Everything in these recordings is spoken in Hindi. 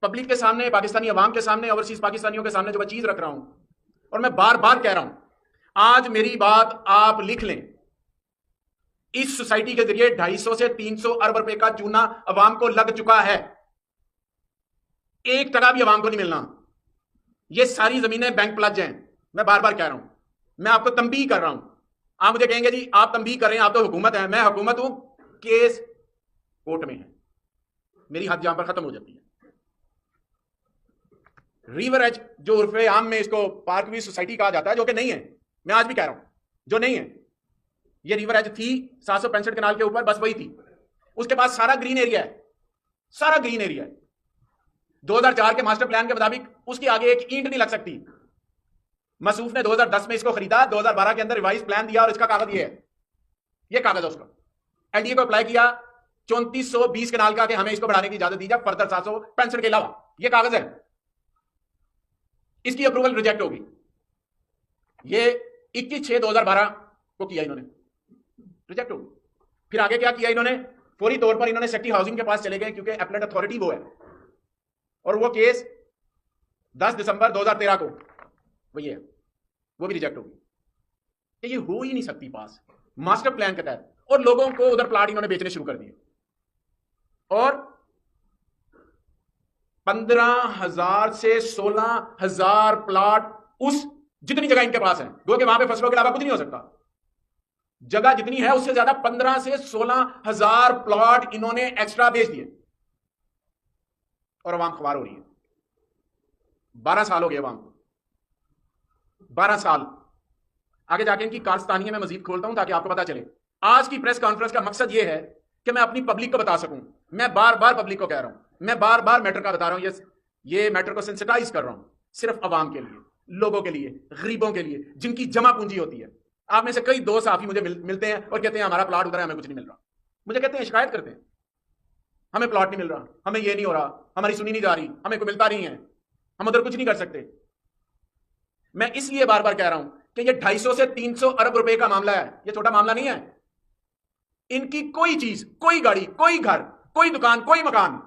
पब्लिक के सामने, पाकिस्तानी अवाम के सामने, ओवरसीज पाकिस्तानियों के सामने जो मैं चीज रख रहा हूं, और मैं बार बार कह रहा हूं, आज मेरी बात आप लिख लें, इस सोसाइटी के जरिए 250 से 300 अरब रुपए का चूना अवाम को लग चुका है। 1 टका भी अवाम को नहीं मिलना। ये सारी जमीनें बैंक प्लज हैं। मैं बार बार कह रहा हूं, मैं आपको तंबीह कर रहा हूं। आप मुझे कहेंगे जी आप तंबीह कर रहे हैं, आप तो हुकूमत है। मैं हुकूमत हूं, केस कोर्ट में है, मेरी हद यहां पर खत्म हो जाती है। रिवर एज जो उर्फे आम में इसको पार्क व्यू सोसाइटी कहा जाता है, जो कि नहीं है, मैं आज भी कह रहा हूं जो नहीं है, ये रिवर एज थी 765 कनाल के ऊपर, बस वही थी। उसके बाद सारा ग्रीन एरिया है, सारा ग्रीन एरिया है। 2004 के मास्टर प्लान के मुताबिक उसके आगे एक ईंट नहीं लग सकती। मसूफ ने 2010 में इसको खरीदा, 2012 के अंदर रिवाइज प्लान दिया और इसका कागज ये है, ये कागज है उसका। एलडीए को अप्लाई किया 3420 कनाल का कि हमें इसको बढ़ाने की इजाजत दी जाए फर्दर 765 के अलावा, ये कागज है। इसकी अप्रूवल रिजेक्ट होगी। ये 21/6/2012 को किया इन्होंने, रिजेक्ट होगी। फिर आगे क्या किया इन्होंने, फौरी तौर पर इन्होंने सेक्टी हाउसिंग के पास चले गए, क्योंकि एपलेट अथॉरिटी वो है, और वो केस 10 दिसंबर 2013 को वो ये है, वो भी रिजेक्ट होगी। ये हो ही नहीं सकती पास मास्टर प्लान के तहत, और लोगों को उधर प्लाट इन्होंने बेचने शुरू कर दिए। और 15,000 से 16,000 प्लाट उस जितनी जगह इनके पास है, गो कि वहां पे फसलों के अलावा कुछ नहीं हो सकता, जगह जितनी है उससे ज्यादा 15 से 16,000 प्लॉट इन्होंने एक्स्ट्रा बेच दिए, और अवाम खबार हो रही है। 12 साल हो गए अवाम को, 12 साल। आगे जाके इनकी कारस्तानियां मैं मजीद खोलता हूं ताकि आपको पता चले। आज की प्रेस कॉन्फ्रेंस का मकसद यह है कि मैं अपनी पब्लिक को बता सकूं। मैं बार बार पब्लिक को कह रहा हूं, मैं बार बार मैटर का बता रहा हूं, ये मैटर को सेंसिटाइज कर रहा हूं, सिर्फ अवाम के लिए, लोगों के लिए, गरीबों के लिए, जिनकी जमा पूंजी होती है। आप में से कई दोस्त साथी मुझे मिलते हैं और कहते हैं हमारा प्लॉट उधर है, हमें कुछ नहीं मिल रहा। मुझे कहते हैं, शिकायत करते हैं, हमें प्लॉट नहीं मिल रहा, हमें ये नहीं हो रहा, हमारी सुनी नहीं जा रही, हमें कोई मिलता नहीं है, हम उधर कुछ नहीं कर सकते। मैं इसलिए बार बार कह रहा हूं कि ये 250 से 300 अरब रुपए का मामला है, ये छोटा मामला नहीं है। इनकी कोई चीज, कोई गाड़ी, कोई घर, कोई दुकान, कोई मकान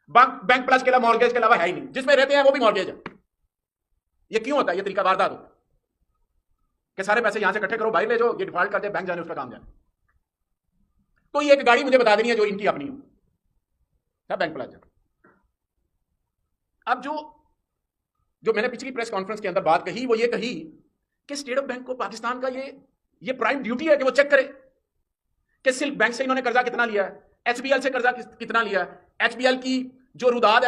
बैंक प्लस के अलावा, मॉर्गेज के अलावा है ही नहीं। जिसमें रहते हैं वो भी मॉर्गेज है। ये क्यों होता है? ये तरीका वारदात होता है कि सारे पैसे यहां से इकट्ठे करो, बाहर ले जाओ, ये डिफॉल्ट कर दे, बैंक जाने उसका काम जाने। कोई एक गाड़ी मुझे बता देनी है जो इनकी अपनी हो, बैंक प्लस। अब जो मैंने पिछली प्रेस कॉन्फ्रेंस के अंदर बात कही, वो ये कही कि स्टेट ऑफ बैंक को पाकिस्तान का ये प्राइम ड्यूटी है कि वो चेक करे कि सिल्क बैंक से इन्होंने कर्जा कितना लिया है, एचबीएल से कर्जा कितना लिया है, एचबीएल की जो रुदाद है